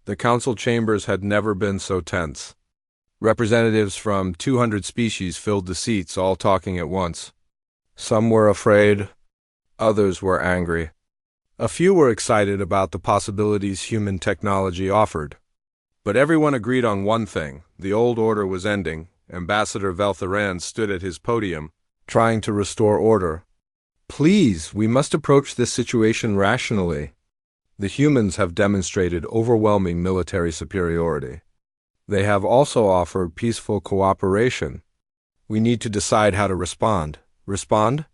The council chambers had never been so tense. Representatives from 200 species filled the seats, all talking at once. Some were afraid, others were angry. A few were excited about the possibilities human technology offered. But everyone agreed on one thing: the old order was ending. Ambassador Veltharan stood at his podium, trying to restore order. Please, we must approach this situation rationally. The humans have demonstrated overwhelming military superiority. They have also offered peaceful cooperation. We need to decide how to respond. Respond?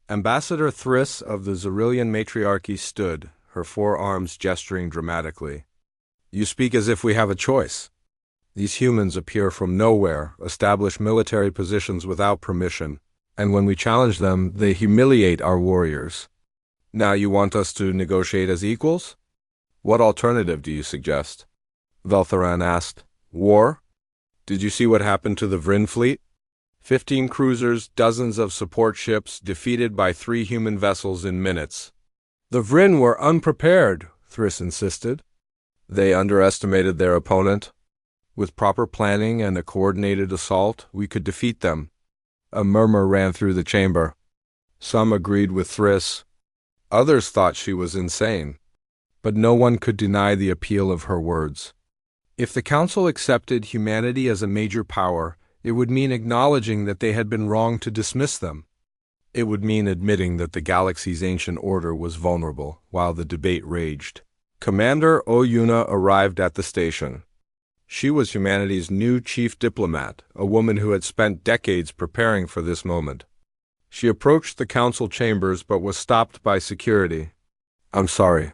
Ambassador Thriss of the Zerillian Matriarchy stood, her forearms gesturing dramatically. You speak as if we have a choice. These humans appear from nowhere, establish military positions without permission, and when we challenge them, they humiliate our warriors. Now you want us to negotiate as equals? What alternative do you suggest? Veltharan asked. War? Did you see what happened to the Vryn fleet? 15 cruisers, dozens of support ships, defeated by 3 human vessels in minutes. The Vryn were unprepared, Thriss insisted. They underestimated their opponent. With proper planning and a coordinated assault, we could defeat them. A murmur ran through the chamber. Some agreed with Thriss. Others thought she was insane. But no one could deny the appeal of her words. If the Council accepted humanity as a major power, it would mean acknowledging that they had been wrong to dismiss them. It would mean admitting that the galaxy's ancient order was vulnerable while the debate raged. Commander Oyuna arrived at the station. She was humanity's new chief diplomat, a woman who had spent decades preparing for this moment. She approached the council chambers but was stopped by security. I'm sorry,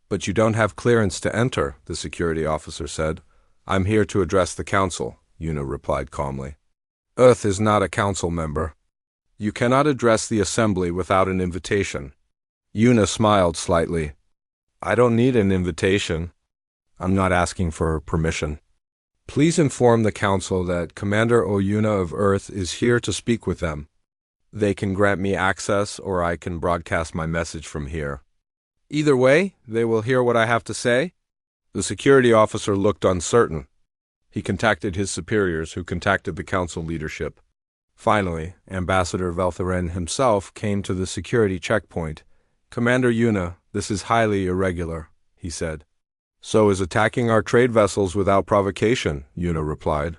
but you don't have clearance to enter, the security officer said. I'm here to address the council, Yuna replied calmly. Earth is not a council member. You cannot address the assembly without an invitation. Yuna smiled slightly. I don't need an invitation. I'm not asking for permission. Please inform the council that Commander Oyuna of Earth is here to speak with them. They can grant me access, or I can broadcast my message from here. Either way, they will hear what I have to say. The security officer looked uncertain. He contacted his superiors, who contacted the council leadership. Finally, Ambassador Veltharan himself came to the security checkpoint. Commander Yuna, this is highly irregular, he said. So is attacking our trade vessels without provocation, Yuna replied.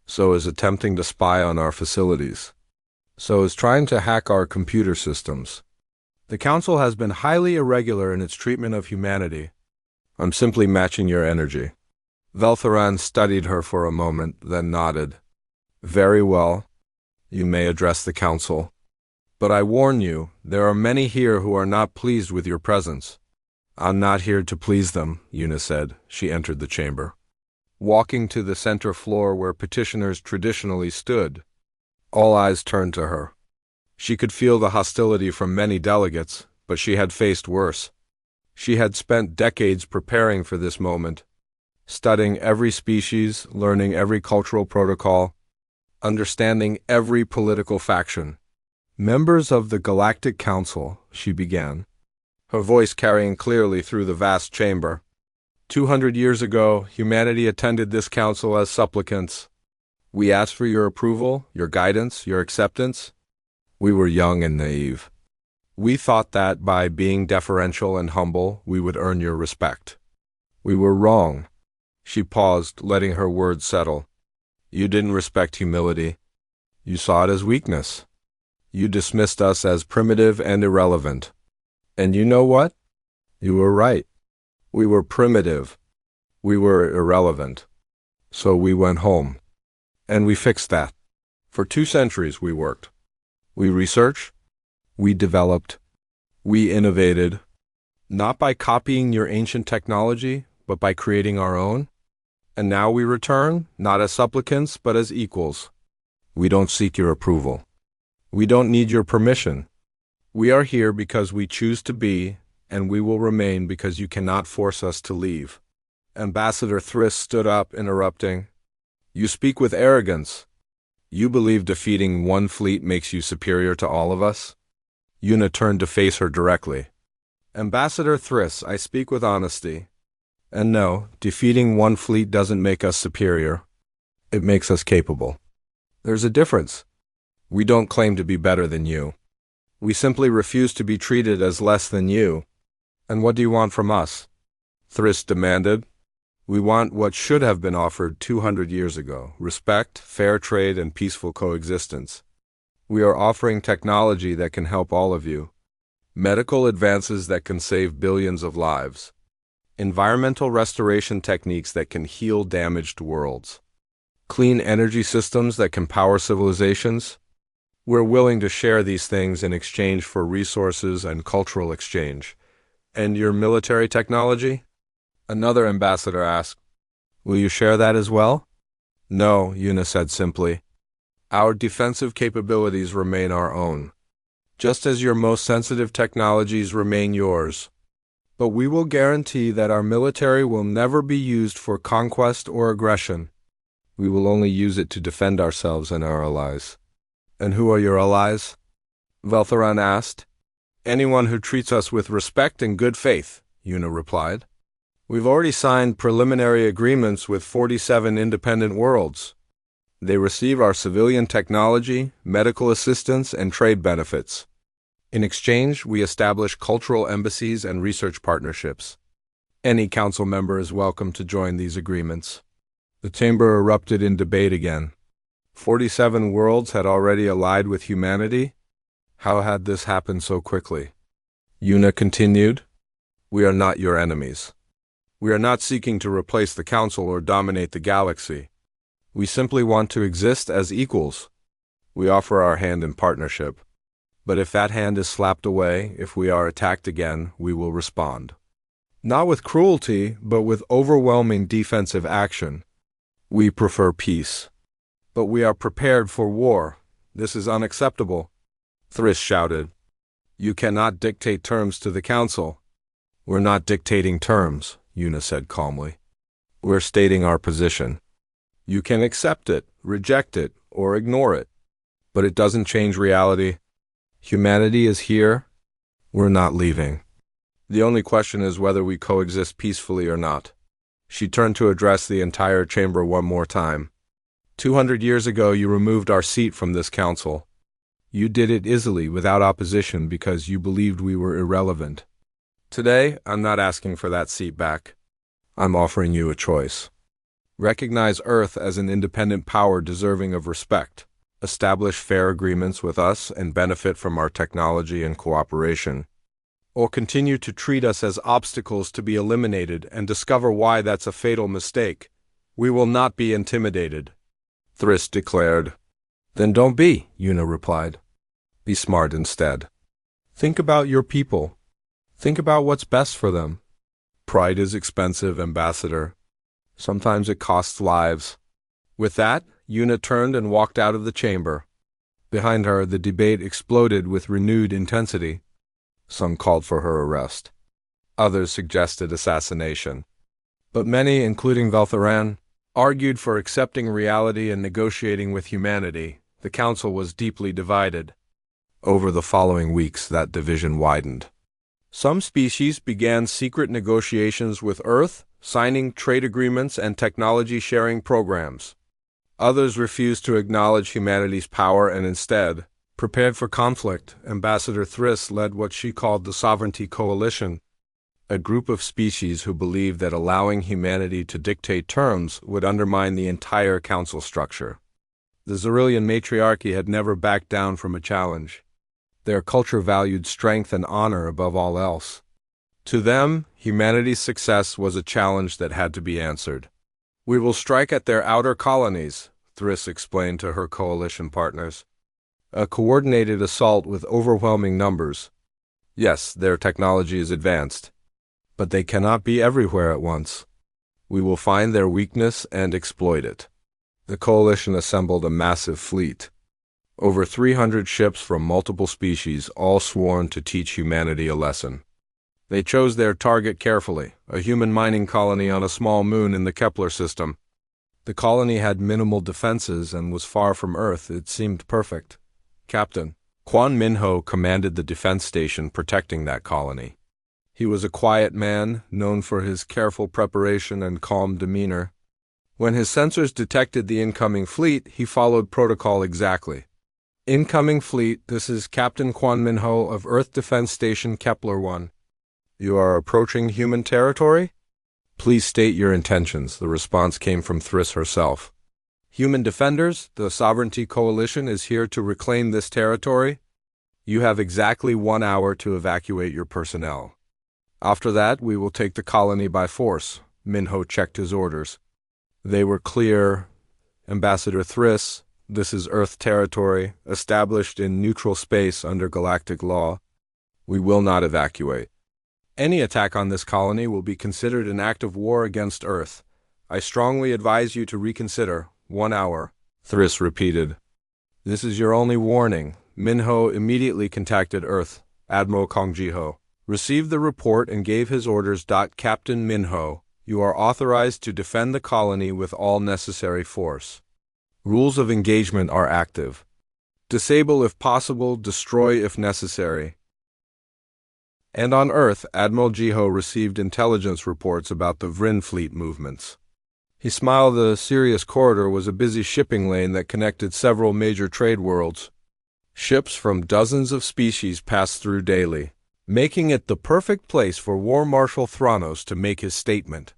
So is attempting to spy on our facilities. So is trying to hack our computer systems. The Council has been highly irregular in its treatment of humanity. I'm simply matching your energy. Veltharan studied her for a moment, then nodded. Very well. You may address the Council. But I warn you, there are many here who are not pleased with your presence. I'm not here to please them, Yuna said. She entered the chamber. Walking to the center floor where petitioners traditionally stood, all eyes turned to her. She could feel the hostility from many delegates, but she had faced worse. She had spent decades preparing for this moment, studying every species, learning every cultural protocol, understanding every political faction. Members of the Galactic Council, she began, her voice carrying clearly through the vast chamber. 200 years ago, humanity attended this council as supplicants. We asked for your approval, your guidance, your acceptance. We were young and naive. We thought that by being deferential and humble, we would earn your respect. We were wrong. She paused, letting her words settle. You didn't respect humility. You saw it as weakness. You dismissed us as primitive and irrelevant. And you know what? You were right. We were primitive. We were irrelevant. So we went home. And we fixed that. For 2 centuries we worked. We researched. We developed. We innovated. Not by copying your ancient technology, but by creating our own. And now we return, not as supplicants, but as equals. We don't seek your approval. We don't need your permission. We are here because we choose to be, and we will remain because you cannot force us to leave. Ambassador Thriss stood up, interrupting. You speak with arrogance. You believe defeating one fleet makes you superior to all of us? Yuna turned to face her directly. Ambassador Thriss, I speak with honesty. And no, defeating one fleet doesn't make us superior. It makes us capable. There's a difference. We don't claim to be better than you. We simply refuse to be treated as less than you. And what do you want from us? Thriss demanded. We want what should have been offered 200 years ago: respect, fair trade, and peaceful coexistence. We are offering technology that can help all of you. Medical advances that can save billions of lives. Environmental restoration techniques that can heal damaged worlds. Clean energy systems that can power civilizations. We're willing to share these things in exchange for resources and cultural exchange. And your military technology? Another ambassador asked. Will you share that as well? No, Yuna said simply. Our defensive capabilities remain our own, just as your most sensitive technologies remain yours. But we will guarantee that our military will never be used for conquest or aggression. We will only use it to defend ourselves and our allies. And who are your allies? Veltharan asked. Anyone who treats us with respect and good faith, Yuna replied. We've already signed preliminary agreements with 47 independent worlds. They receive our civilian technology, medical assistance, and trade benefits. In exchange, we establish cultural embassies and research partnerships. Any council member is welcome to join these agreements. The chamber erupted in debate again. 47 worlds had already allied with humanity. How had this happened so quickly? Yuna continued. We are not your enemies. We are not seeking to replace the council or dominate the galaxy. We simply want to exist as equals. We offer our hand in partnership. But if that hand is slapped away, if we are attacked again, we will respond. Not with cruelty, but with overwhelming defensive action. We prefer peace. But we are prepared for war. This is unacceptable. Thriss shouted. You cannot dictate terms to the council. We're not dictating terms, Yuna said calmly. We're stating our position. You can accept it, reject it, or ignore it. But it doesn't change reality. Humanity is here. We're not leaving. The only question is whether we coexist peacefully or not. She turned to address the entire chamber one more time. 200 years ago, you removed our seat from this council. You did it easily, without opposition, because you believed we were irrelevant. Today, I'm not asking for that seat back. I'm offering you a choice. Recognize Earth as an independent power deserving of respect. Establish fair agreements with us and benefit from our technology and cooperation. Or continue to treat us as obstacles to be eliminated and discover why that's a fatal mistake. We will not be intimidated. Thriss declared. Then don't be, Yuna replied. Be smart instead. Think about your people. Think about what's best for them. Pride is expensive, Ambassador. Sometimes it costs lives. With that, Yuna turned and walked out of the chamber. Behind her, the debate exploded with renewed intensity. Some called for her arrest. Others suggested assassination. But many, including Veltharan, argued for accepting reality and negotiating with humanity. The council was deeply divided. Over the following weeks, that division widened. Some species began secret negotiations with Earth, signing trade agreements and technology-sharing programs. Others refused to acknowledge humanity's power and instead, prepared for conflict. Ambassador Thriss led what she called the Sovereignty Coalition, a group of species who believed that allowing humanity to dictate terms would undermine the entire council structure. The Xyrillian matriarchy had never backed down from a challenge. Their culture valued strength and honor above all else. To them, humanity's success was a challenge that had to be answered. We will strike at their outer colonies, Thriss explained to her coalition partners. A coordinated assault with overwhelming numbers. Yes, their technology is advanced, but they cannot be everywhere at once. We will find their weakness and exploit it. The coalition assembled a massive fleet. Over 300 ships from multiple species, all sworn to teach humanity a lesson. They chose their target carefully, a human mining colony on a small moon in the Kepler system. The colony had minimal defenses and was far from Earth. It seemed perfect. Captain Quan Minho commanded the defense station protecting that colony. He was a quiet man, known for his careful preparation and calm demeanor. When his sensors detected the incoming fleet, he followed protocol exactly. Incoming fleet, this is Captain Quan Minho of Earth Defense Station Kepler-1. You are approaching human territory? Please state your intentions. The response came from Thriss herself. Human defenders, the Sovereignty Coalition is here to reclaim this territory. You have exactly 1 hour to evacuate your personnel. After that, we will take the colony by force. Minho checked his orders. They were clear. Ambassador Thriss, this is Earth territory, established in neutral space under galactic law. We will not evacuate. Any attack on this colony will be considered an act of war against Earth. I strongly advise you to reconsider. 1 hour, Thriss repeated. This is your only warning. Minho immediately contacted Earth. Admiral Kong Jiho received the report and gave his orders. Captain Minho, you are authorized to defend the colony with all necessary force. Rules of engagement are active. Disable if possible, destroy if necessary. And on Earth, Admiral Jiho received intelligence reports about the Vrin fleet movements. He smiled. The Sirius Corridor was a busy shipping lane that connected several major trade worlds. Ships from dozens of species passed through daily, making it the perfect place for War Marshal Thranos to make his statement.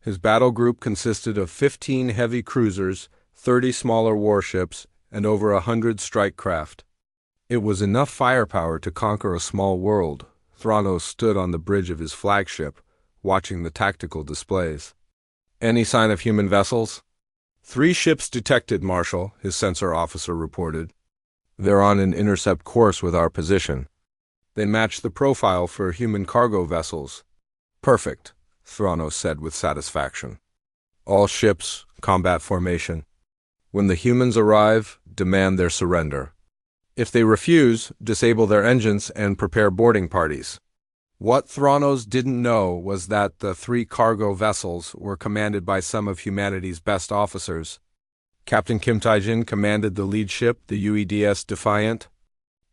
His battle group consisted of 15 heavy cruisers, 30 smaller warships, and over 100 strike craft. It was enough firepower to conquer a small world. Thranos stood on the bridge of his flagship, watching the tactical displays. Any sign of human vessels? 3 ships detected, Marshal, his sensor officer reported. They're on an intercept course with our position. They match the profile for human cargo vessels. Perfect, Thranos said with satisfaction. All ships, combat formation. When the humans arrive, demand their surrender. If they refuse, disable their engines and prepare boarding parties. What Thranos didn't know was that the 3 cargo vessels were commanded by some of humanity's best officers. Captain Kim Taijin commanded the lead ship, the UEDS Defiant.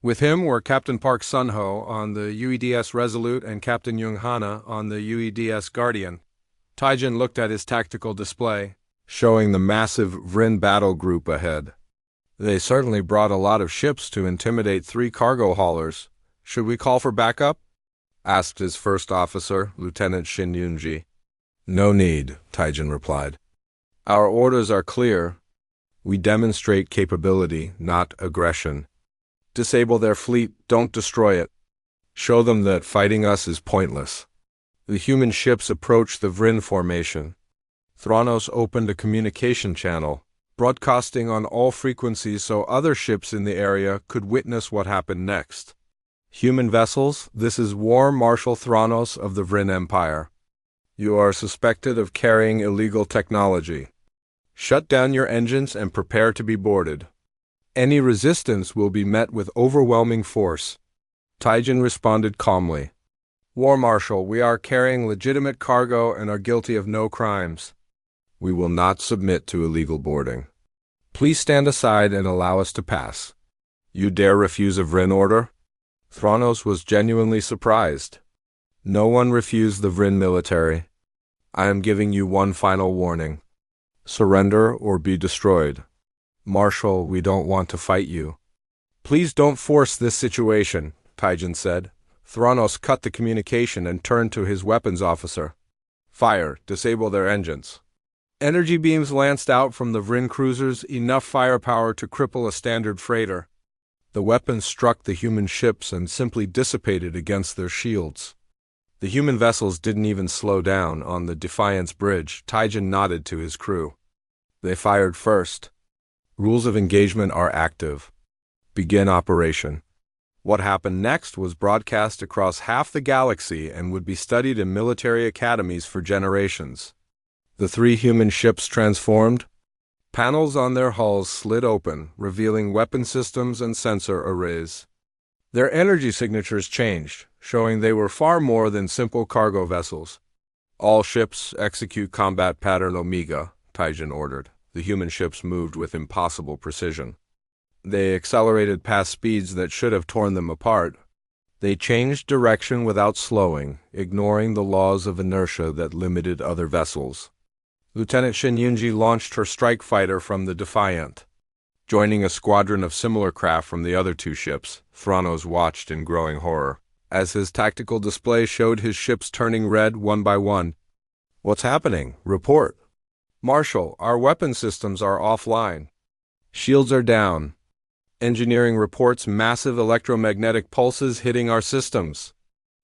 With him were Captain Park Sunho on the UEDS Resolute and Captain Jung Hana on the UEDS Guardian. Taijin looked at his tactical display, showing the massive Vrin battle group ahead. They certainly brought a lot of ships to intimidate 3 cargo haulers. Should we call for backup? Asked his first officer, Lieutenant Shin Yunji. No need, Taijin replied. Our orders are clear. We demonstrate capability, not aggression. Disable their fleet, don't destroy it. Show them that fighting us is pointless. The human ships approached the Vrin formation. Thranos opened a communication channel, broadcasting on all frequencies so other ships in the area could witness what happened next. Human vessels, this is War Marshal Thranos of the Vrin Empire. You are suspected of carrying illegal technology. Shut down your engines and prepare to be boarded. Any resistance will be met with overwhelming force. Taijin responded calmly. War Marshal, we are carrying legitimate cargo and are guilty of no crimes. We will not submit to illegal boarding. Please stand aside and allow us to pass. You dare refuse a Vrin order? Thranos was genuinely surprised. No one refused the Vrin military. I am giving you one final warning. Surrender or be destroyed. Marshal, we don't want to fight you. Please don't force this situation, Taijin said. Thranos cut the communication and turned to his weapons officer. Fire, disable their engines. Energy beams lanced out from the Vrin cruisers, enough firepower to cripple a standard freighter. The weapons struck the human ships and simply dissipated against their shields. The human vessels didn't even slow down. On the Defiance bridge, Taijin nodded to his crew. They fired first. Rules of engagement are active. Begin operation. What happened next was broadcast across half the galaxy and would be studied in military academies for generations. The 3 human ships transformed. Panels on their hulls slid open, revealing weapon systems and sensor arrays. Their energy signatures changed, showing they were far more than simple cargo vessels. All ships execute combat pattern Omega, Taijin ordered. The human ships moved with impossible precision. They accelerated past speeds that should have torn them apart. They changed direction without slowing, ignoring the laws of inertia that limited other vessels. Lieutenant Shin Yunji launched her strike fighter from the Defiant. Joining a squadron of similar craft from the other two ships, Thranos watched in growing horror, as his tactical display showed his ships turning red one by one. "What's happening? Report." "Marshal, our weapon systems are offline. Shields are down. Engineering reports massive electromagnetic pulses hitting our systems."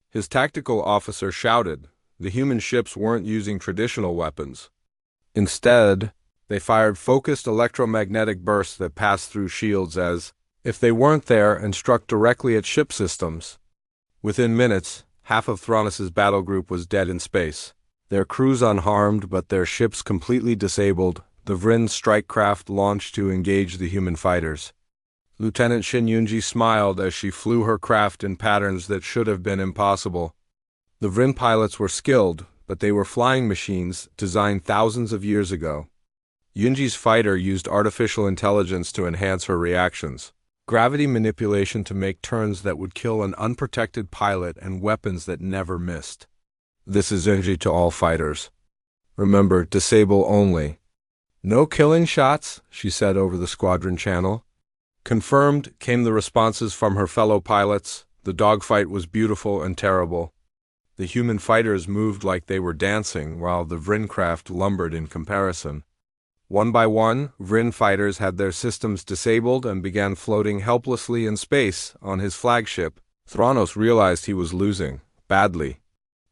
His tactical officer shouted. The human ships weren't using traditional weapons. Instead, they fired focused electromagnetic bursts that passed through shields as if they weren't there and struck directly at ship systems. Within minutes, half of Thranos' battle group was dead in space. Their crews unharmed, but their ships completely disabled. The Vryn strike craft launched to engage the human fighters. Lieutenant Shin Yunji smiled as she flew her craft in patterns that should have been impossible. The Vryn pilots were skilled, but they were flying machines designed thousands of years ago. Yunji's fighter used artificial intelligence to enhance her reactions, gravity manipulation to make turns that would kill an unprotected pilot, and weapons that never missed. "This is Yunji to all fighters. Remember, disable only. No killing shots," she said over the squadron channel. Confirmed came the responses from her fellow pilots. The dogfight was beautiful and terrible. The human fighters moved like they were dancing, while the Vryn craft lumbered in comparison. One by one, Vryn fighters had their systems disabled and began floating helplessly in space on his flagship. Thranos realized he was losing, badly.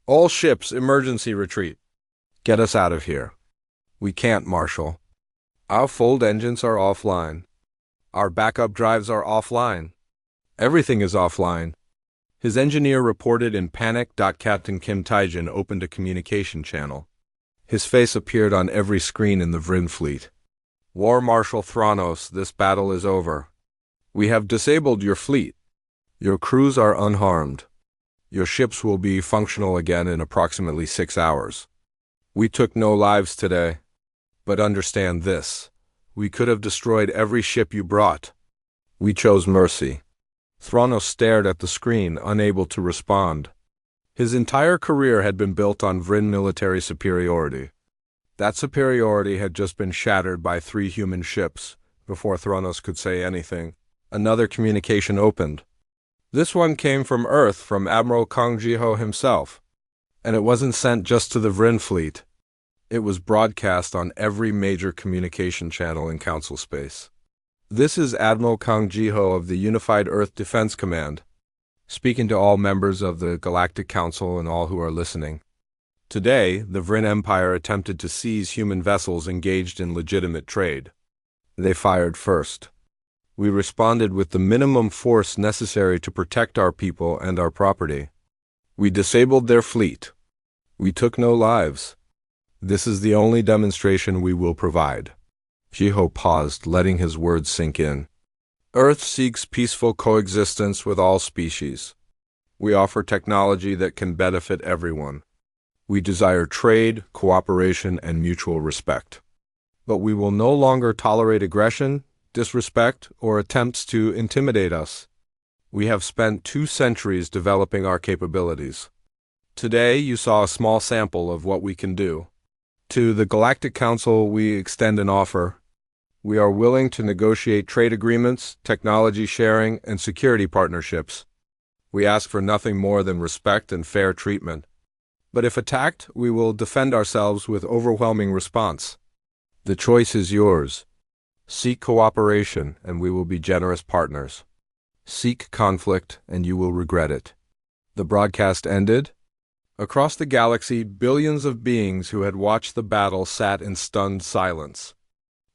"All ships, emergency retreat. Get us out of here." "We can't, Marshal. Our fold engines are offline. Our backup drives are offline. Everything is offline." His engineer reported in panic. Captain Kim Taijin opened a communication channel. His face appeared on every screen in the Vryn fleet. "War Marshal Thranos, this battle is over. We have disabled your fleet. Your crews are unharmed. Your ships will be functional again in approximately 6 hours. We took no lives today. But understand this. We could have destroyed every ship you brought. We chose mercy." Thranos stared at the screen, unable to respond. His entire career had been built on Vryn military superiority. That superiority had just been shattered by 3 human ships. Before Thranos could say anything, another communication opened. This one came from Earth, from Admiral Kang Jiho himself. And it wasn't sent just to the Vryn fleet. It was broadcast on every major communication channel in Council space. "This is Admiral Kang Jiho of the Unified Earth Defense Command, speaking to all members of the Galactic Council and all who are listening. Today, the Vryn Empire attempted to seize human vessels engaged in legitimate trade. They fired first. We responded with the minimum force necessary to protect our people and our property. We disabled their fleet. We took no lives. This is the only demonstration we will provide." Jiho paused, letting his words sink in. "Earth seeks peaceful coexistence with all species. We offer technology that can benefit everyone. We desire trade, cooperation, and mutual respect. But we will no longer tolerate aggression, disrespect, or attempts to intimidate us. We have spent 2 centuries developing our capabilities. Today you saw a small sample of what we can do. To the Galactic Council we extend an offer. We are willing to negotiate trade agreements, technology sharing, and security partnerships. We ask for nothing more than respect and fair treatment. But if attacked, we will defend ourselves with overwhelming response. The choice is yours. Seek cooperation, and we will be generous partners. Seek conflict, and you will regret it." The broadcast ended. Across the galaxy, billions of beings who had watched the battle sat in stunned silence.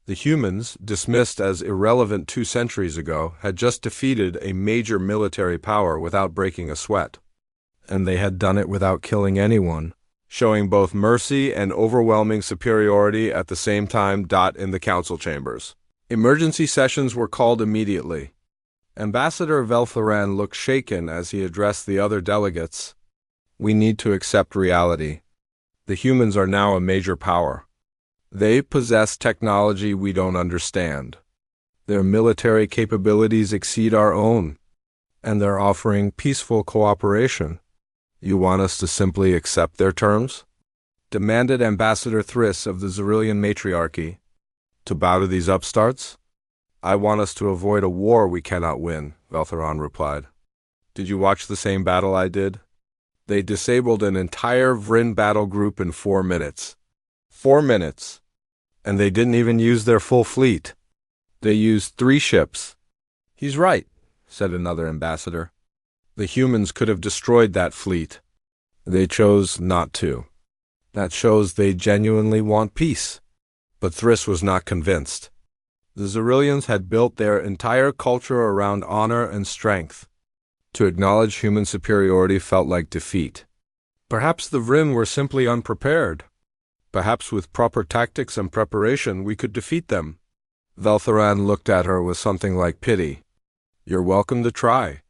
The humans, dismissed as irrelevant 2 centuries ago, had just defeated a major military power without breaking a sweat. And they had done it without killing anyone, showing both mercy and overwhelming superiority at the same time. In the council chambers, emergency sessions were called immediately. Ambassador Velthoran looked shaken as he addressed the other delegates. "We need to accept reality. The humans are now a major power. They possess technology we don't understand. Their military capabilities exceed our own. and they're offering peaceful cooperation. You want us to simply accept their terms? Demanded Ambassador Thriss of the Xyrillian Matriarchy. To bow to these upstarts? I want us to avoid a war we cannot win, Veltheron replied. Did you watch the same battle I did? They disabled an entire Vryn battle group in 4 minutes. 4 minutes. And they didn't even use their full fleet. They used 3 ships. He's right, said another ambassador. The humans could have destroyed that fleet. They chose not to. That shows they genuinely want peace. But Thriss was not convinced. The Xyrillians had built their entire culture around honor and strength. To acknowledge human superiority felt like defeat. Perhaps the Vryn were simply unprepared. Perhaps with proper tactics and preparation we could defeat them. Veltheran looked at her with something like pity. You're welcome to try.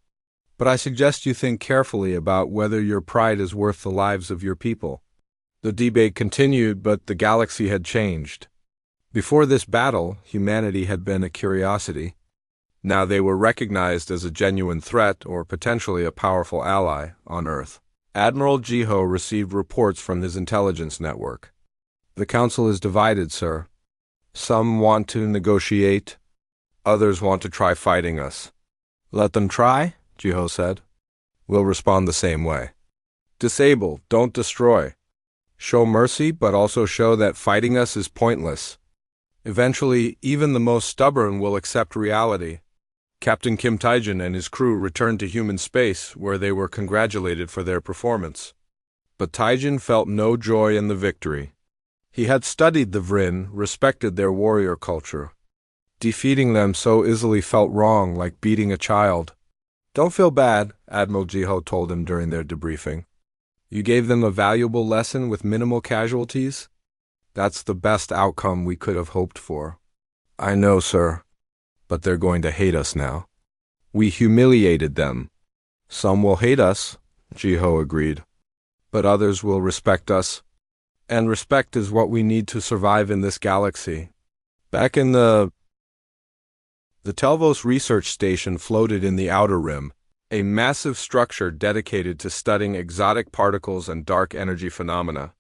But I suggest you think carefully about whether your pride is worth the lives of your people. The debate continued, but the galaxy had changed. Before this battle, humanity had been a curiosity. Now they were recognized as a genuine threat or potentially a powerful ally on Earth. Admiral Jiho received reports from his intelligence network. The Council is divided, sir. Some want to negotiate. Others want to try fighting us. Let them try, Jiho said. We'll respond the same way. Disable, don't destroy. Show mercy, but also show that fighting us is pointless. Eventually, even the most stubborn will accept reality. Captain Kim Taijin and his crew returned to human space, where they were congratulated for their performance. But Taijin felt no joy in the victory. He had studied the Vryn, respected their warrior culture. Defeating them so easily felt wrong, like beating a child. Don't feel bad, Admiral Jiho told him during their debriefing. You gave them a valuable lesson with minimal casualties? That's the best outcome we could have hoped for. I know, sir. But they're going to hate us now. We humiliated them. Some will hate us, Jiho agreed. But others will respect us. And respect is what we need to survive in this galaxy. Back in the Telvos research station floated in the Outer Rim, a massive structure dedicated to studying exotic particles and dark energy phenomena.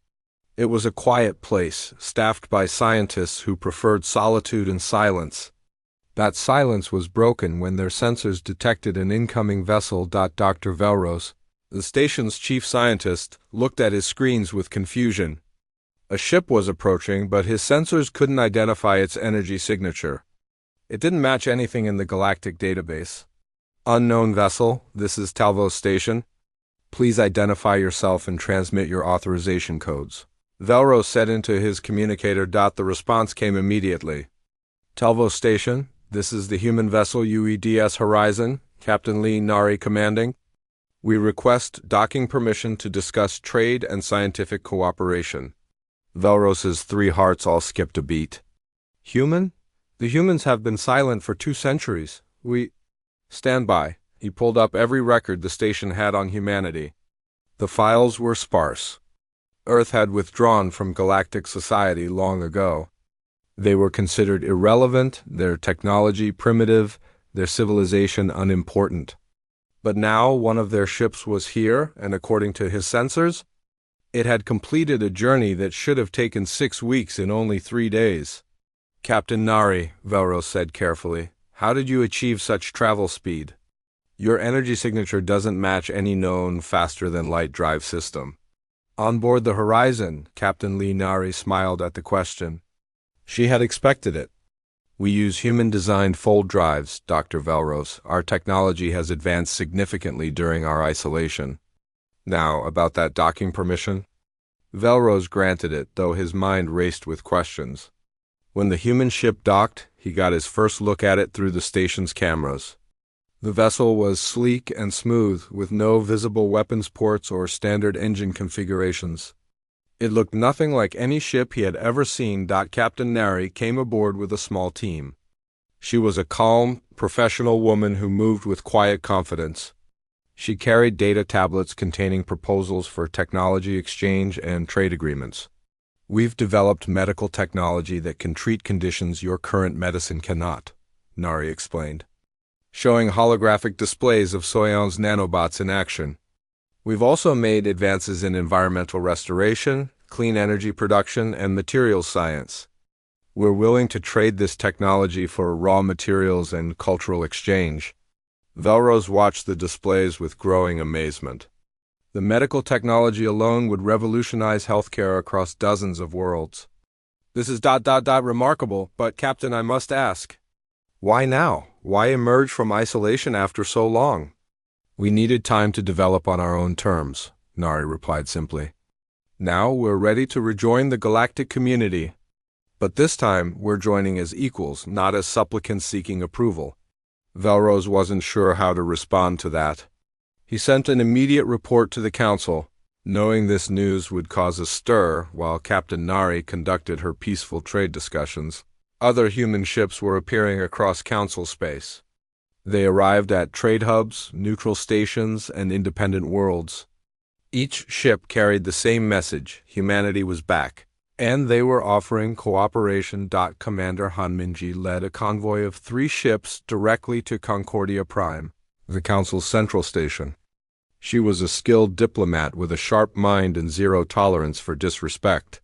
It was a quiet place, staffed by scientists who preferred solitude and silence. That silence was broken when their sensors detected an incoming vessel. Dr. Velros, the station's chief scientist, looked at his screens with confusion. A ship was approaching, but his sensors couldn't identify its energy signature. It didn't match anything in the galactic database. Unknown vessel, this is Telvos Station. Please identify yourself and transmit your authorization codes. Velros said into his communicator. The response came immediately. Telvos Station, this is the human vessel UEDS Horizon, Captain Lee Nari commanding. We request docking permission to discuss trade and scientific cooperation. Velros's 3 hearts all skipped a beat. Human? The humans have been silent for 2 centuries. We... Stand by. He pulled up every record the station had on humanity. The files were sparse. Earth had withdrawn from galactic society long ago. They were considered irrelevant, their technology primitive, their civilization unimportant. But now one of their ships was here, and according to his sensors, it had completed a journey that should have taken 6 weeks in only 3 days. Captain Nari, Velros said carefully, how did you achieve such travel speed? Your energy signature doesn't match any known faster-than-light drive system. On board the Horizon, Captain Lee Nari smiled at the question. She had expected it. We use human-designed fold drives, Dr. Velros. Our technology has advanced significantly during our isolation. Now, about that docking permission? Velros granted it, though his mind raced with questions. When the human ship docked, he got his first look at it through the station's cameras. The vessel was sleek and smooth, with no visible weapons ports or standard engine configurations. It looked nothing like any ship he had ever seen. Captain Nari came aboard with a small team. She was a calm, professional woman who moved with quiet confidence. She carried data tablets containing proposals for technology exchange and trade agreements. We've developed medical technology that can treat conditions your current medicine cannot, Nari explained. showing holographic displays of Soyon's nanobots in action. We've also made advances in environmental restoration, clean energy production, and materials science. We're willing to trade this technology for raw materials and cultural exchange. Velrose watched the displays with growing amazement. The medical technology alone would revolutionize healthcare across dozens of worlds. This is remarkable, but Captain, I must ask, why now? Why emerge from isolation after so long? We needed time to develop on our own terms, Nari replied simply. Now we're ready to rejoin the galactic community. But this time we're joining as equals, not as supplicants seeking approval. Velrose wasn't sure how to respond to that. He sent an immediate report to the council, knowing this news would cause a stir while Captain Nari conducted her peaceful trade discussions. Other human ships were appearing across council space. They arrived at trade hubs, neutral stations, and independent worlds. Each ship carried the same message: humanity was back. And they were offering cooperation. Commander Han Minji led a convoy of 3 ships directly to Concordia Prime, the Council's central station. She was a skilled diplomat with a sharp mind and zero tolerance for disrespect.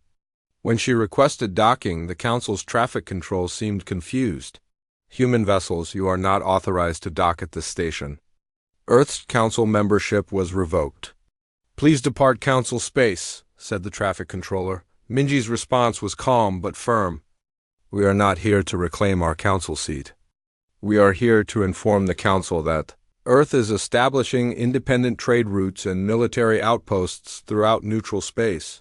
When she requested docking, the Council's traffic control seemed confused. Human vessels, you are not authorized to dock at this station. Earth's Council membership was revoked. Please depart Council space, said the traffic controller. Minji's response was calm but firm. We are not here to reclaim our council seat. We are here to inform the council that Earth is establishing independent trade routes and military outposts throughout neutral space.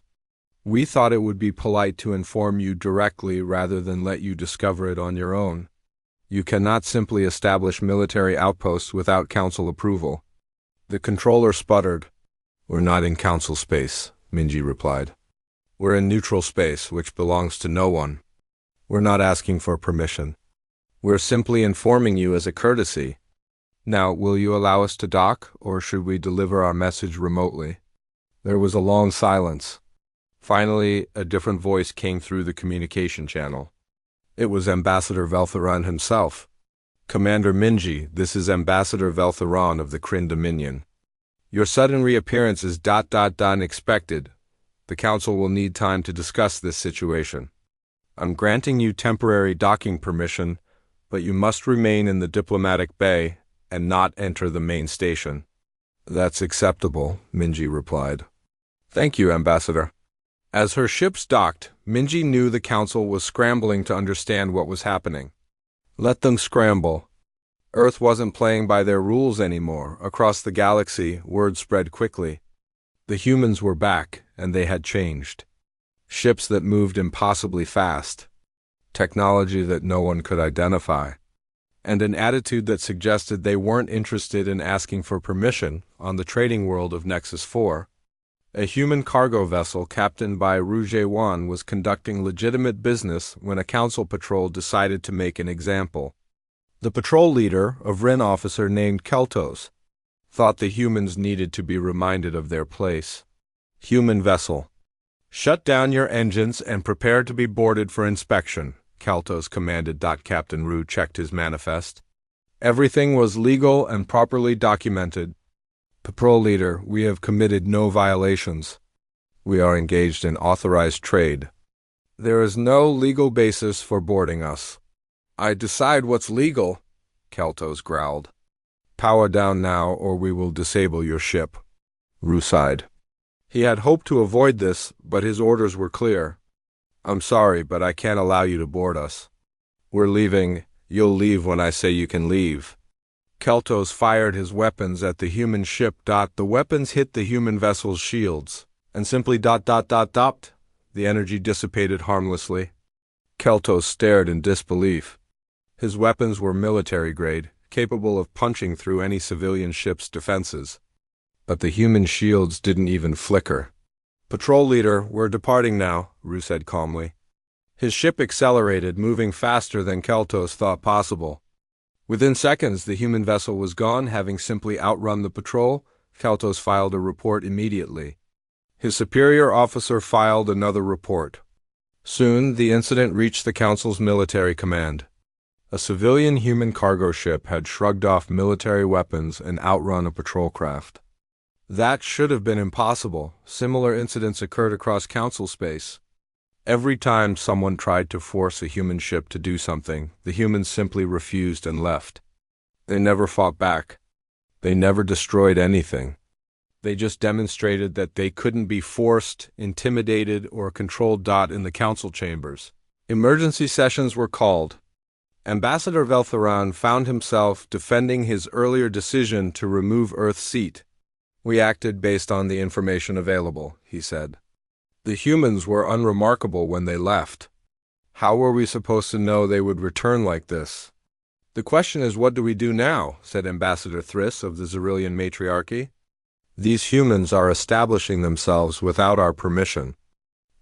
We thought it would be polite to inform you directly rather than let you discover it on your own. You cannot simply establish military outposts without council approval. The controller sputtered. We're not in council space, Minji replied. We're in neutral space, which belongs to no one. We're not asking for permission. We're simply informing you as a courtesy. Now, will you allow us to dock, or should we deliver our message remotely? There was a long silence. Finally, a different voice came through the communication channel. It was Ambassador Veltheron himself. Commander Minji, this is Ambassador Veltheron of the Kryn Dominion. Your sudden reappearance is unexpected. The Council will need time to discuss this situation. I'm granting you temporary docking permission, but you must remain in the diplomatic bay and not enter the main station. That's acceptable, Minji replied. Thank you, Ambassador. As her ships docked, Minji knew the Council was scrambling to understand what was happening. Let them scramble. Earth wasn't playing by their rules anymore. Across the galaxy, word spread quickly. The humans were back, and they had changed. Ships that moved impossibly fast. Technology that no one could identify. And an attitude that suggested they weren't interested in asking for permission on the trading world of Nexus 4. A human cargo vessel captained by Rouge Wan was conducting legitimate business when a council patrol decided to make an example. The patrol leader, a Vryn officer named Keltos, thought the humans needed to be reminded of their place. Human vessel. Shut down your engines and prepare to be boarded for inspection, Keltos commanded. Captain Rue checked his manifest. Everything was legal and properly documented. Patrol leader, we have committed no violations. We are engaged in authorized trade. There is no legal basis for boarding us. I decide what's legal, Keltos growled. Power down now, or we will disable your ship. Rue sighed. He had hoped to avoid this, but his orders were clear. I'm sorry, but I can't allow you to board us. We're leaving. You'll leave when I say you can leave. Keltos fired his weapons at the human ship. The weapons hit the human vessel's shields, and simply The energy dissipated harmlessly. Keltos stared in disbelief. His weapons were military grade, capable of punching through any civilian ship's defenses. But the human shields didn't even flicker. Patrol leader, we're departing now, Rue said calmly. His ship accelerated, moving faster than Keltos thought possible. Within seconds, the human vessel was gone, having simply outrun the patrol. Keltos filed a report immediately. His superior officer filed another report. Soon, the incident reached the Council's military command. A civilian human cargo ship had shrugged off military weapons and outrun a patrol craft. That should have been impossible. Similar incidents occurred across Council space. Every time someone tried to force a human ship to do something, the humans simply refused and left. They never fought back. They never destroyed anything. They just demonstrated that they couldn't be forced, intimidated, or controlled. In the council chambers, emergency sessions were called. Ambassador Veltheran found himself defending his earlier decision to remove Earth's seat. "We acted based on the information available," he said. "The humans were unremarkable when they left. How were we supposed to know they would return like this?" "The question is, what do we do now?" said Ambassador Thriss of the Zerillian Matriarchy. "These humans are establishing themselves without our permission.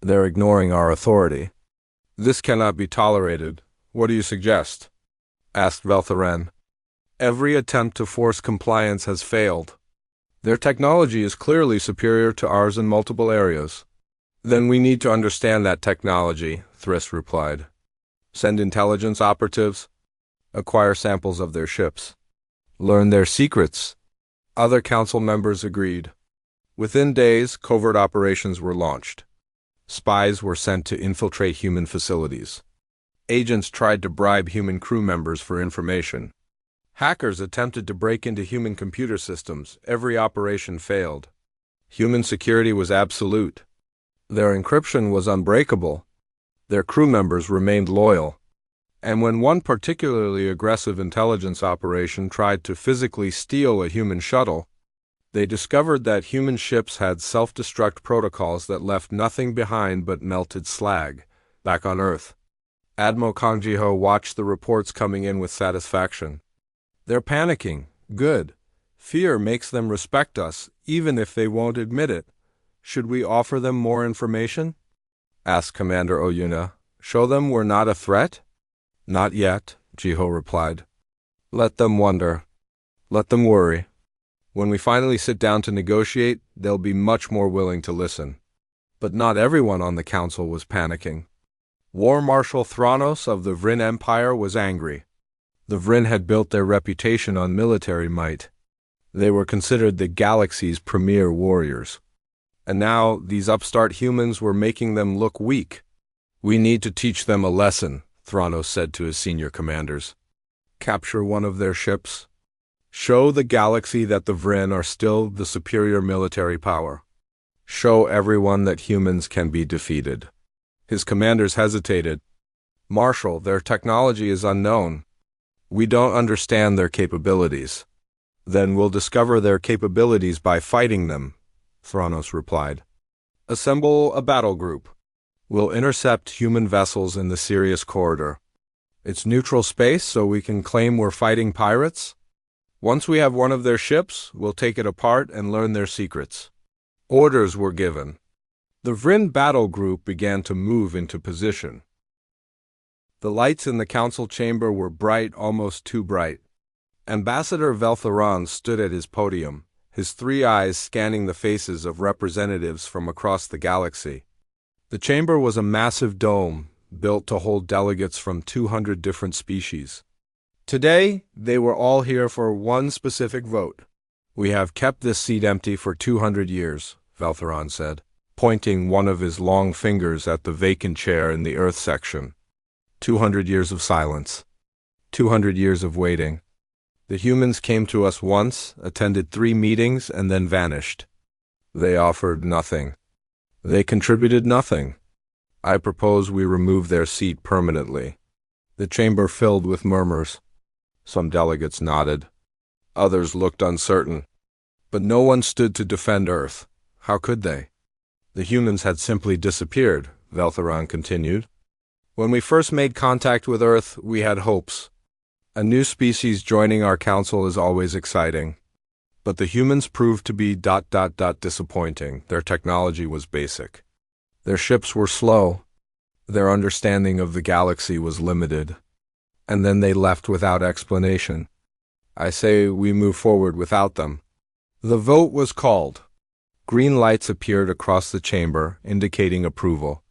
They're ignoring our authority. This cannot be tolerated. What do you suggest?" asked Veltheran. "Every attempt to force compliance has failed. Their technology is clearly superior to ours in multiple areas." "Then we need to understand that technology," Thriss replied. "Send intelligence operatives, acquire samples of their ships, learn their secrets." Other council members agreed. Within days, covert operations were launched. Spies were sent to infiltrate human facilities. Agents tried to bribe human crew members for information. Hackers attempted to break into human computer systems. Every operation failed. Human security was absolute. Their encryption was unbreakable. Their crew members remained loyal. And when one particularly aggressive intelligence operation tried to physically steal a human shuttle, they discovered that human ships had self-destruct protocols that left nothing behind but melted slag. Back on Earth, Admiral Kang Jiho watched the reports coming in with satisfaction. "They're panicking. Good. Fear makes them respect us, even if they won't admit it. Should we offer them more information?" asked Commander Oyuna. "Show them we're not a threat?" "Not yet," Jiho replied. "Let them wonder. Let them worry. When we finally sit down to negotiate, they'll be much more willing to listen." But not everyone on the council was panicking. War Marshal Thranos of the Vryn Empire was angry. The Vryn had built their reputation on military might. They were considered the galaxy's premier warriors. And now these upstart humans were making them look weak. "We need to teach them a lesson," Thranos said to his senior commanders. "Capture one of their ships. Show the galaxy that the Vryn are still the superior military power. Show everyone that humans can be defeated." His commanders hesitated. "Marshal, their technology is unknown. We don't understand their capabilities." "Then we'll discover their capabilities by fighting them," Thranos replied. "Assemble a battle group. We'll intercept human vessels in the Sirius corridor. It's neutral space, so we can claim we're fighting pirates. Once we have one of their ships, we'll take it apart and learn their secrets." Orders were given. The Vryn battle group began to move into position. The lights in the council chamber were bright, almost too bright. Ambassador Veltheran stood at his podium, his three eyes scanning the faces of representatives from across the galaxy. The chamber was a massive dome, built to hold delegates from 200 different species. Today, they were all here for one specific vote. "We have kept this seat empty for 200 years, Veltheran said, pointing one of his long fingers at the vacant chair in the Earth section. 200 years of silence. 200 years of waiting. The humans came to us once, attended 3 meetings, and then vanished. They offered nothing. They contributed nothing. I propose we remove their seat permanently." The chamber filled with murmurs. Some delegates nodded. Others looked uncertain. But no one stood to defend Earth. How could they? The humans had simply disappeared, Veltheran continued. "When we first made contact with Earth, we had hopes. A new species joining our council is always exciting. But the humans proved to be ... disappointing. Their technology was basic. Their ships were slow. Their understanding of the galaxy was limited. And then they left without explanation. I say we move forward without them." The vote was called. Green lights appeared across the chamber, indicating approval.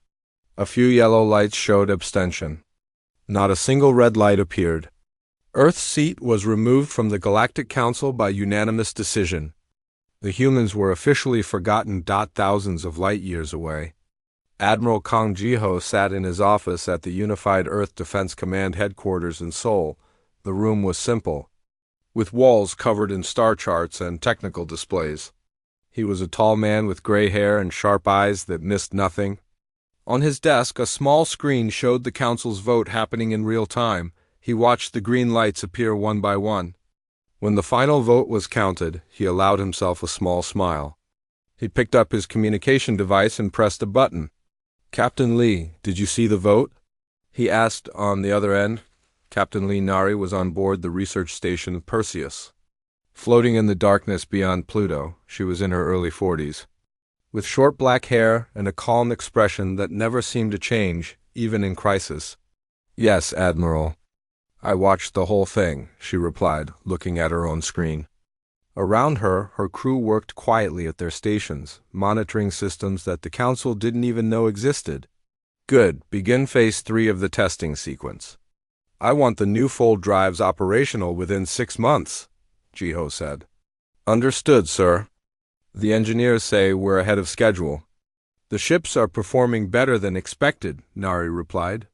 A few yellow lights showed abstention. Not a single red light appeared. Earth's seat was removed from the Galactic Council by unanimous decision. The humans were officially forgotten. Thousands of light years away. Admiral Kang Jiho sat in his office at the Unified Earth Defense Command headquarters in Seoul. The room was simple, with walls covered in star charts and technical displays. He was a tall man with gray hair and sharp eyes that missed nothing. On his desk, a small screen showed the council's vote happening in real time. He watched the green lights appear one by one. When the final vote was counted, he allowed himself a small smile. He picked up his communication device and pressed a button. "Captain Lee, did you see the vote?" he asked on the other end. Captain Lee Nari was on board the research station Perseus. Floating in the darkness beyond Pluto, she was in her early 40s. With short black hair and a calm expression that never seemed to change, even in crisis. "Yes, Admiral. I watched the whole thing," she replied, looking at her own screen. Around her, her crew worked quietly at their stations, monitoring systems that the Council didn't even know existed. "Good. Begin Phase 3 of the testing sequence. I want the new fold drives operational within 6 months, Jiho said. "Understood, sir. The engineers say we're ahead of schedule." "The ships are performing better than expected," Nari replied.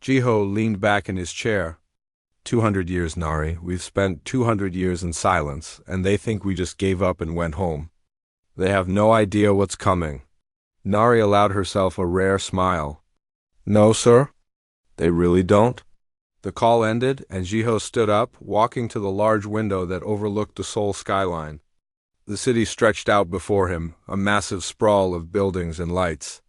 Jiho leaned back in his chair. 200 years, Nari. We've spent 200 years in silence, and they think we just gave up and went home. They have no idea what's coming." Nari allowed herself a rare smile. "No, sir? They really don't?" The call ended, and Jiho stood up, walking to the large window that overlooked the Seoul skyline. The city stretched out before him, a massive sprawl of buildings and lights.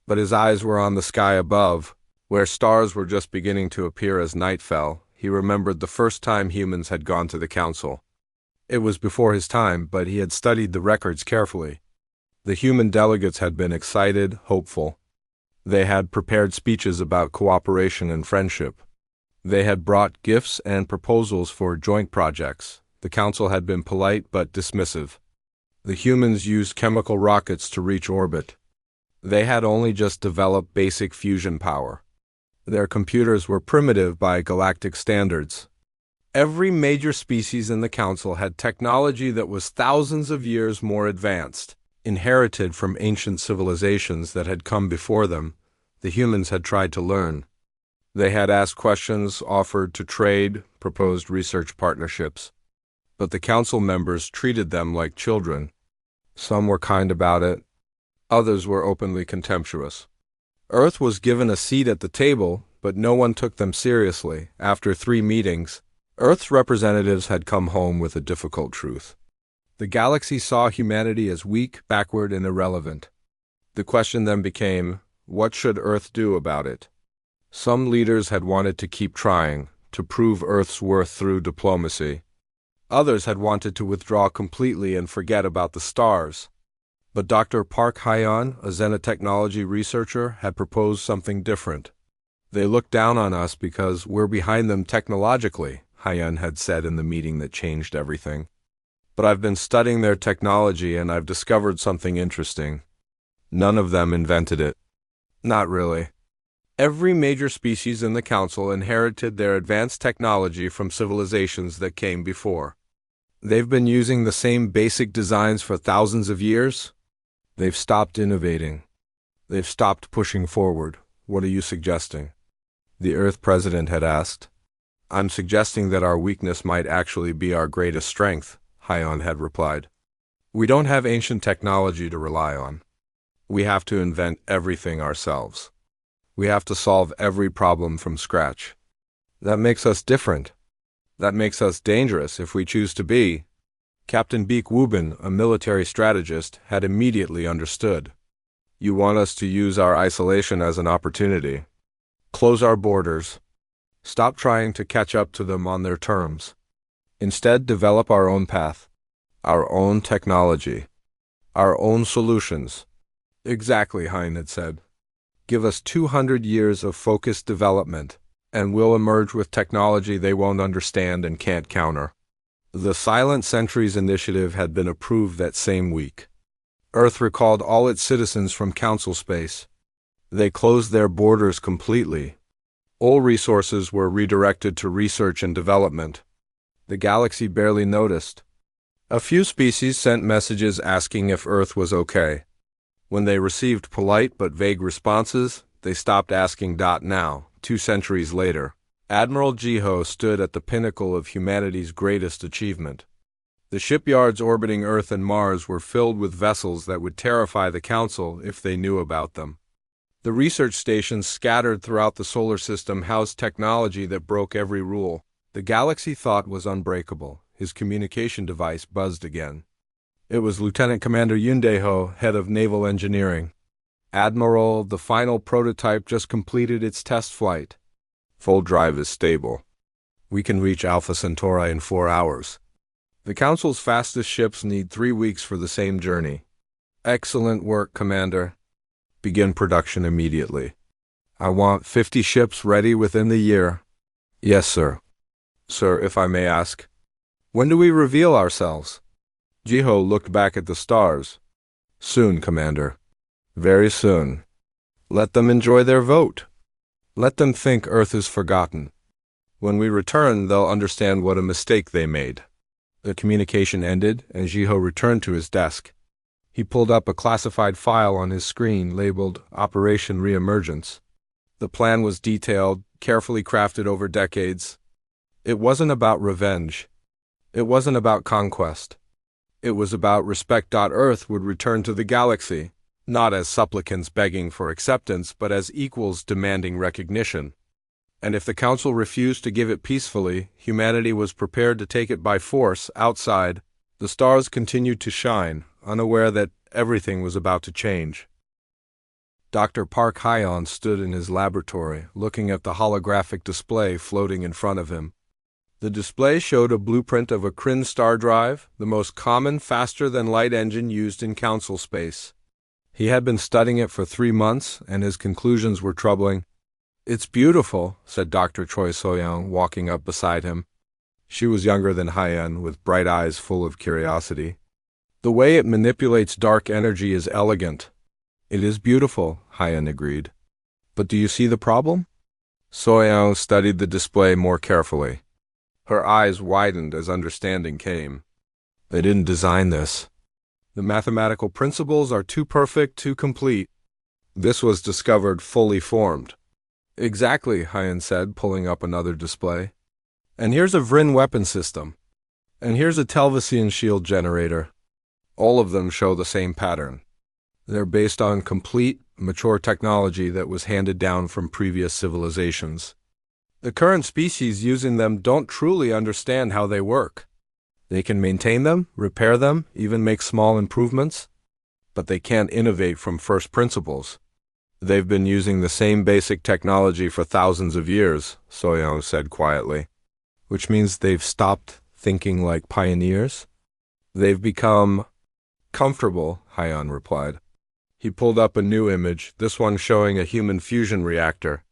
But his eyes were on the sky above, where stars were just beginning to appear as night fell. He remembered the first time humans had gone to the council. It was before his time, but he had studied the records carefully. The human delegates had been excited, hopeful. They had prepared speeches about cooperation and friendship. They had brought gifts and proposals for joint projects. The council had been polite but dismissive. The humans used chemical rockets to reach orbit. They had only just developed basic fusion power. Their computers were primitive by galactic standards. Every major species in the Council had technology that was thousands of years more advanced, inherited from ancient civilizations that had come before them. The humans had tried to learn. They had asked questions, offered to trade, proposed research partnerships. But the Council members treated them like children. Some were kind about it. Others were openly contemptuous. Earth was given a seat at the table, but no one took them seriously. After 3 meetings, Earth's representatives had come home with a difficult truth. The galaxy saw humanity as weak, backward, and irrelevant. The question then became, what should Earth do about it? Some leaders had wanted to keep trying, to prove Earth's worth through diplomacy. Others had wanted to withdraw completely and forget about the stars. But Dr. Park Hyeon, a xenotechnology researcher, had proposed something different. "They look down on us because we're behind them technologically," Hyeon had said in the meeting that changed everything. "But I've been studying their technology and I've discovered something interesting. None of them invented it." Not really. Every major species in the Council inherited their advanced technology from civilizations that came before. They've been using the same basic designs for thousands of years. They've stopped innovating. They've stopped pushing forward. What are you suggesting? The Earth President had asked. "I'm suggesting that our weakness might actually be our greatest strength," Hyeon had replied. "We don't have ancient technology to rely on. We have to invent everything ourselves. We have to solve every problem from scratch. That makes us different. That makes us dangerous if we choose to be." Captain Beek Wubin, a military strategist, had immediately understood. "You want us to use our isolation as an opportunity. Close our borders. Stop trying to catch up to them on their terms. Instead, develop our own path, our own technology, our own solutions." "Exactly," Hein had said. "Give us 200 years of focused development, and we'll emerge with technology they won't understand and can't counter." The Silent Sentries initiative had been approved that same week. Earth recalled all its citizens from Council space. They closed their borders completely. All resources were redirected to research and development. The galaxy barely noticed. A few species sent messages asking if Earth was okay. When they received polite but vague responses, they stopped asking. Now, 2 centuries later, Admiral Jiho stood at the pinnacle of humanity's greatest achievement. The shipyards orbiting Earth and Mars were filled with vessels that would terrify the Council if they knew about them. The research stations scattered throughout the solar system housed technology that broke every rule. The galaxy thought was unbreakable. His communication device buzzed again. It was Lieutenant Commander Yundeho, head of Naval Engineering. Admiral, the final prototype just completed its test flight. Full drive is stable. We can reach Alpha Centauri in 4 hours. The Council's fastest ships need 3 weeks for the same journey. Excellent work, Commander. Begin production immediately. I want 50 ships ready within the year. Yes, sir. Sir, if I may ask, when do we reveal ourselves? Jiho looked back at the stars. Soon, Commander. Very soon. Let them enjoy their vote. Let them think Earth is forgotten. When we return, they'll understand what a mistake they made. The communication ended, and Jiho returned to his desk. He pulled up a classified file on his screen labeled Operation Reemergence. The plan was detailed, carefully crafted over decades. It wasn't about revenge. It wasn't about conquest. It was about respect. Earth would return to the galaxy, not as supplicants begging for acceptance, but as equals demanding recognition. And if the Council refused to give it peacefully, humanity was prepared to take it by force. Outside, the stars continued to shine, unaware that everything was about to change. Dr. Park Hyon stood in his laboratory, looking at the holographic display floating in front of him. The display showed a blueprint of a Kryn star drive, the most common faster-than-light engine used in Council space. He had been studying it for 3 months, and his conclusions were troubling. It's beautiful, said Dr. Choi Soyoung, walking up beside him. She was younger than Hyen, with bright eyes full of curiosity. The way it manipulates dark energy is elegant. It is beautiful, Hyen agreed. But do you see the problem? Soyoung studied the display more carefully. Her eyes widened as understanding came. They didn't design this. The mathematical principles are too perfect, too complete. This was discovered fully formed. Exactly, Hyen said, pulling up another display. And here's a Vryn weapon system. And here's a Telvasian shield generator. All of them show the same pattern. They're based on complete, mature technology that was handed down from previous civilizations. The current species using them don't truly understand how they work. They can maintain them, repair them, even make small improvements, but they can't innovate from first principles. They've been using the same basic technology for thousands of years, Soyoung said quietly. Which means they've stopped thinking like pioneers? They've become comfortable, Hyen replied. He pulled up a new image, this one showing a human fusion reactor.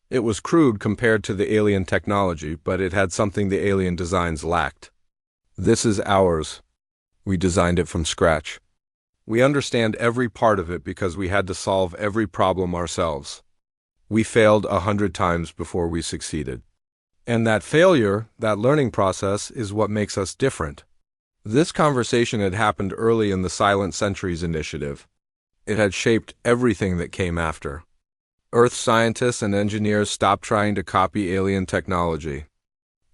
It was crude compared to the alien technology, but it had something the alien designs lacked. This is ours. We designed it from scratch. We understand every part of it because we had to solve every problem ourselves. We failed 100 times before we succeeded. And that failure, that learning process, is what makes us different. This conversation had happened early in the Silent Centuries initiative. It had shaped everything that came after. Earth scientists and engineers stopped trying to copy alien technology.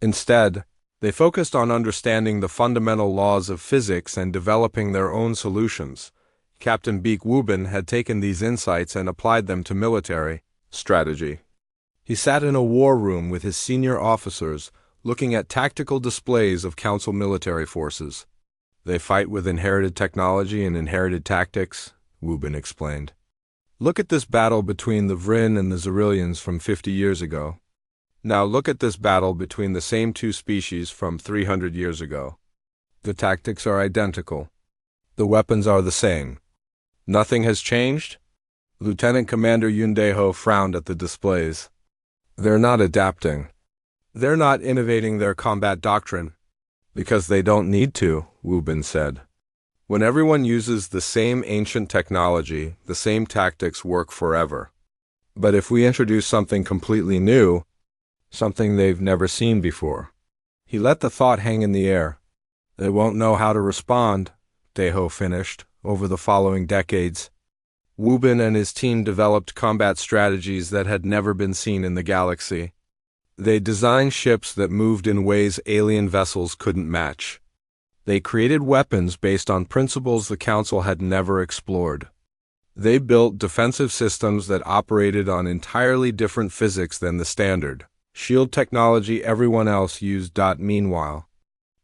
Instead, they focused on understanding the fundamental laws of physics and developing their own solutions. Captain Beek Wubin had taken these insights and applied them to military strategy. He sat in a war room with his senior officers, looking at tactical displays of Council military forces. They fight with inherited technology and inherited tactics, Wubin explained. Look at this battle between the Vryn and the Xerillians from 50 years ago. Now look at this battle between the same 2 species from 300 years ago. The tactics are identical. The weapons are the same. Nothing has changed? Lieutenant Commander Yundeho frowned at the displays. They're not adapting. They're not innovating their combat doctrine. Because they don't need to, Wubin said. When everyone uses the same ancient technology, the same tactics work forever. But if we introduce something completely new, something they've never seen before? He let the thought hang in the air. They won't know how to respond, Deho finished. Over the following decades, Wubin and his team developed combat strategies that had never been seen in the galaxy. They designed ships that moved in ways alien vessels couldn't match. They created weapons based on principles the Council had never explored. They built defensive systems that operated on entirely different physics than the standard shield technology everyone else used. Meanwhile,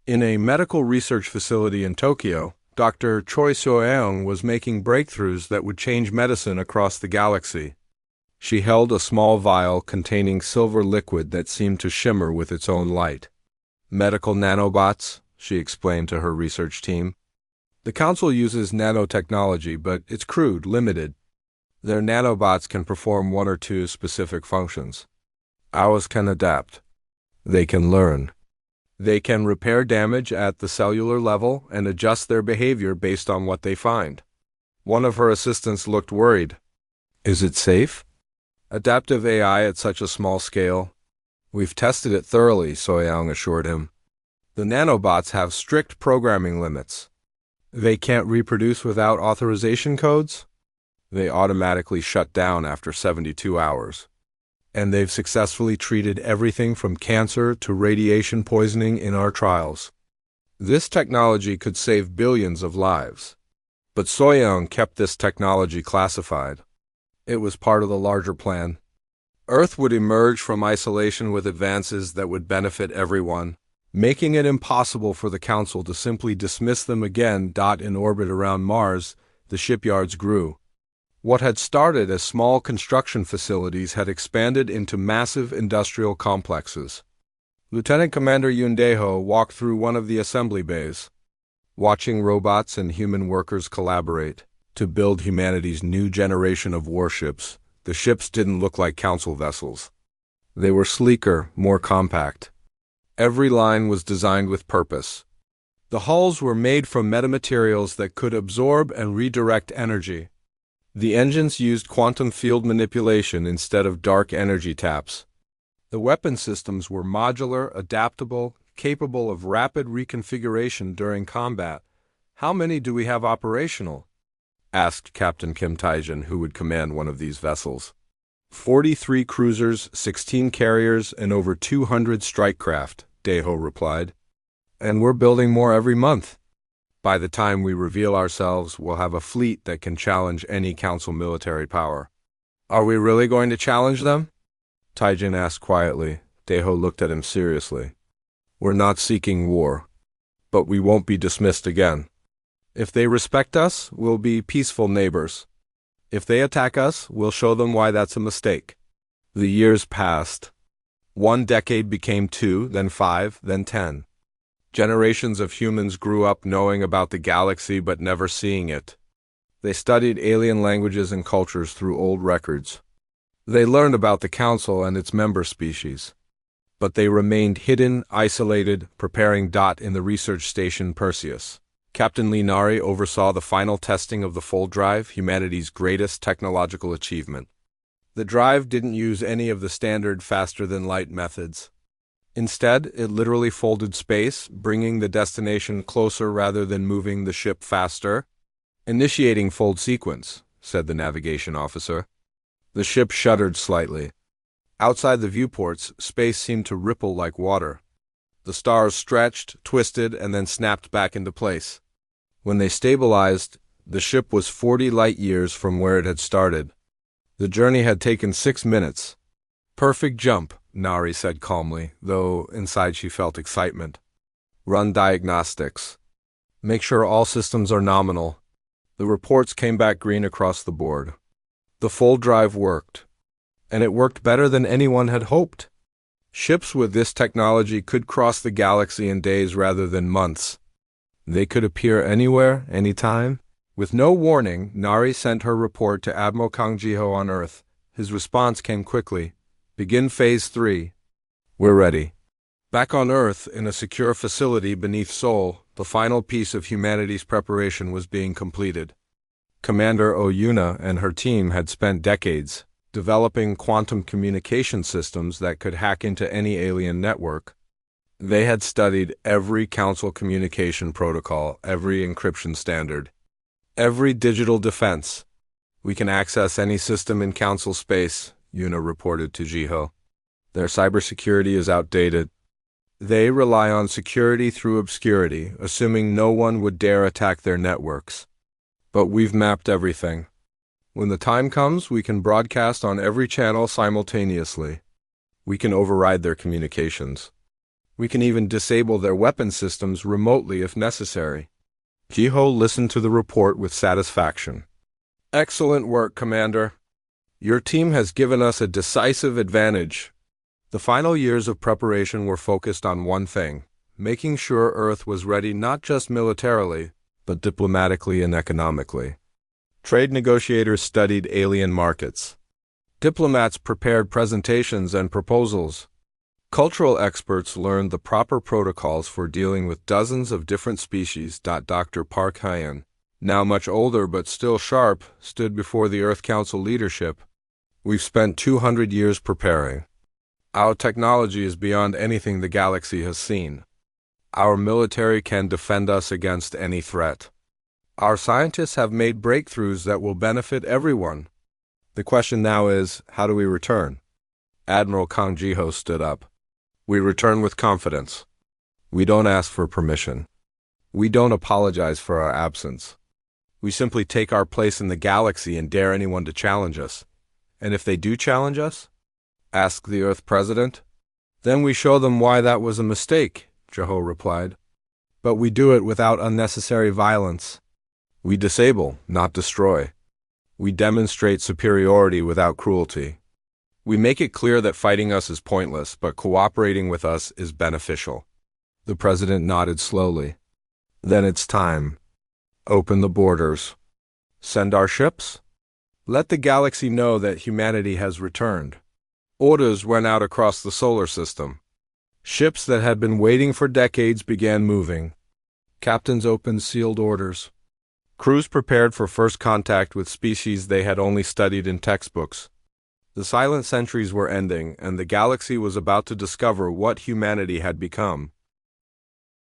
in a medical research facility in Tokyo, Dr. Choi Soeung was making breakthroughs that would change medicine across the galaxy. She held a small vial containing silver liquid that seemed to shimmer with its own light. Medical nanobots, she explained to her research team. The Council uses nanotechnology, but it's crude, limited. Their nanobots can perform one or two specific functions. Ours can adapt. They can learn. They can repair damage at the cellular level and adjust their behavior based on what they find. One of her assistants looked worried. Is it safe? Adaptive AI at such a small scale? We've tested it thoroughly, Soeung assured him. The nanobots have strict programming limits. They can't reproduce without authorization codes? They automatically shut down after 72 hours. And they've successfully treated everything from cancer to radiation poisoning in our trials. This technology could save billions of lives. But Soeung kept this technology classified. It was part of the larger plan. Earth would emerge from isolation with advances that would benefit everyone, making it impossible for the Council to simply dismiss them again. In orbit around Mars, the shipyards grew. What had started as small construction facilities had expanded into massive industrial complexes. Lieutenant Commander Yoon Dae-ho walked through one of the assembly bays, watching robots and human workers collaborate to build humanity's new generation of warships. The ships didn't look like Council vessels. They were sleeker, more compact. Every line was designed with purpose. The hulls were made from metamaterials that could absorb and redirect energy. The engines used quantum field manipulation instead of dark energy taps. The weapon systems were modular, adaptable, capable of rapid reconfiguration during combat. How many do we have operational? Asked Captain Kim Taijin, who would command one of these vessels. 43 cruisers, 16 carriers, and over 200 strike craft, Dae-ho replied. And we're building more every month. By the time we reveal ourselves, we'll have a fleet that can challenge any Council military power. Are we really going to challenge them? Taijin asked quietly. Dae-ho looked at him seriously. We're not seeking war, but we won't be dismissed again. If they respect us, we'll be peaceful neighbors. If they attack us, we'll show them why that's a mistake. The years passed. 1 decade became 2, then 5, then 10. Generations of humans grew up knowing about the galaxy but never seeing it. They studied alien languages and cultures through old records. They learned about the Council and its member species. But they remained hidden, isolated, preparing. In the research station Perseus, Captain Linari oversaw the final testing of the Fold Drive, humanity's greatest technological achievement. The drive didn't use any of the standard faster-than-light methods. Instead, it literally folded space, bringing the destination closer rather than moving the ship faster. Initiating fold sequence, said the navigation officer. The ship shuddered slightly. Outside the viewports, space seemed to ripple like water. The stars stretched, twisted, and then snapped back into place. When they stabilized, the ship was 40 light-years from where it had started. The journey had taken 6 minutes. Perfect jump, Nari said calmly, though inside she felt excitement. Run diagnostics. Make sure all systems are nominal. The reports came back green across the board. The Fold Drive worked. And it worked better than anyone had hoped. Ships with this technology could cross the galaxy in days rather than months. They could appear anywhere, anytime. With no warning, Nari sent her report to Admiral Kang Ji-ho on Earth. His response came quickly. Begin Phase 3. We're ready. Back on Earth, in a secure facility beneath Seoul, the final piece of humanity's preparation was being completed. Commander Oyuna and her team had spent decades developing quantum communication systems that could hack into any alien network. They had studied every council communication protocol, every encryption standard, every digital defense. We can access any system in council space, Yuna reported to Jiho. Their cybersecurity is outdated. They rely on security through obscurity, assuming no one would dare attack their networks. But we've mapped everything. When the time comes, we can broadcast on every channel simultaneously. We can override their communications. We can even disable their weapon systems remotely if necessary. Jiho listened to the report with satisfaction. Excellent work, Commander. Your team has given us a decisive advantage. The final years of preparation were focused on one thing, making sure Earth was ready not just militarily, but diplomatically and economically. Trade negotiators studied alien markets. Diplomats prepared presentations and proposals. Cultural experts learned the proper protocols for dealing with dozens of different species. Dr. Park Hyen, now much older but still sharp, stood before the Earth Council leadership. We've spent 200 years preparing. Our technology is beyond anything the galaxy has seen. Our military can defend us against any threat. Our scientists have made breakthroughs that will benefit everyone. The question now is, how do we return? Admiral Kang Jiho stood up. We return with confidence. We don't ask for permission. We don't apologize for our absence. We simply take our place in the galaxy and dare anyone to challenge us. And if they do challenge us, asked the Earth President, then we show them why that was a mistake, Jiho replied. But we do it without unnecessary violence. We disable, not destroy. We demonstrate superiority without cruelty. We make it clear that fighting us is pointless, but cooperating with us is beneficial. The President nodded slowly. Then it's time. Open the borders. Send our ships? Let the galaxy know that humanity has returned. Orders went out across the solar system. Ships that had been waiting for decades began moving. Captains opened sealed orders. Crews prepared for first contact with species they had only studied in textbooks. The silent centuries were ending, and the galaxy was about to discover what humanity had become.